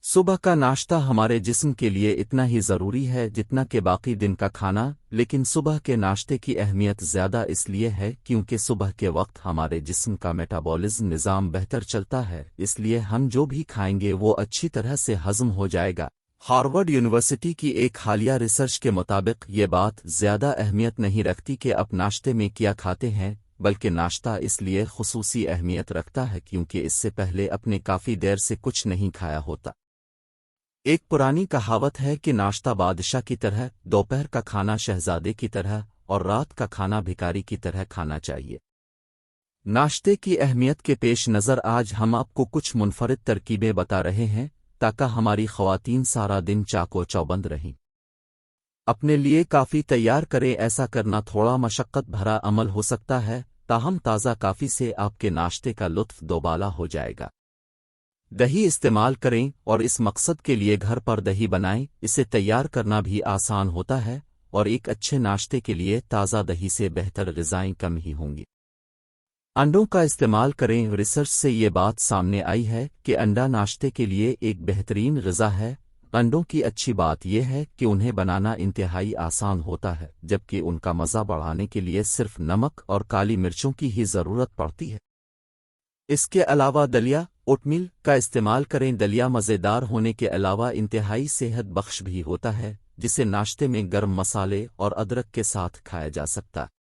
صبح کا ناشتہ ہمارے جسم کے لیے اتنا ہی ضروری ہے جتنا کہ باقی دن کا کھانا، لیکن صبح کے ناشتے کی اہمیت زیادہ اس لیے ہے کیونکہ صبح کے وقت ہمارے جسم کا میٹابولزم نظام بہتر چلتا ہے، اس لیے ہم جو بھی کھائیں گے وہ اچھی طرح سے ہضم ہو جائے گا۔ ہارورڈ یونیورسٹی کی ایک حالیہ ریسرچ کے مطابق یہ بات زیادہ اہمیت نہیں رکھتی کہ آپ ناشتے میں کیا کھاتے ہیں، بلکہ ناشتہ اس لیے خصوصی اہمیت رکھتا ہے کیونکہ اس سے پہلے اپنے کافی دیر سے کچھ نہیں کھایا ہوتا۔ ایک پرانی کہاوت ہے کہ ناشتہ بادشاہ کی طرح، دوپہر کا کھانا شہزادے کی طرح اور رات کا کھانا بھکاری کی طرح کھانا چاہیے۔ ناشتے کی اہمیت کے پیش نظر آج ہم آپ کو کچھ منفرد ترکیبیں بتا رہے ہیں تاکہ ہماری خواتین سارا دن چاق و چوبند رہیں۔ اپنے لیے کافی تیار کریں، ایسا کرنا تھوڑا مشقت بھرا عمل ہو سکتا ہے، تاہم تازہ کافی سے آپ کے ناشتے کا لطف دوبالا ہو جائے گا۔ دہی استعمال کریں اور اس مقصد کے لیے گھر پر دہی بنائیں، اسے تیار کرنا بھی آسان ہوتا ہے اور ایک اچھے ناشتے کے لیے تازہ دہی سے بہتر غذائیں کم ہی ہوں گی۔ انڈوں کا استعمال کریں، ریسرچ سے یہ بات سامنے آئی ہے کہ انڈا ناشتے کے لیے ایک بہترین غذا ہے۔ انڈوں کی اچھی بات یہ ہے کہ انہیں بنانا انتہائی آسان ہوتا ہے، جبکہ ان کا مزہ بڑھانے کے لیے صرف نمک اور کالی مرچوں کی ہی ضرورت پڑتی ہے۔ اس کے علاوہ دلیا اوٹ میل کا استعمال کریں، دلیا مزیدار ہونے کے علاوہ انتہائی صحت بخش بھی ہوتا ہے، جسے ناشتے میں گرم مسالے اور ادرک کے ساتھ کھایا جا سکتا ہے۔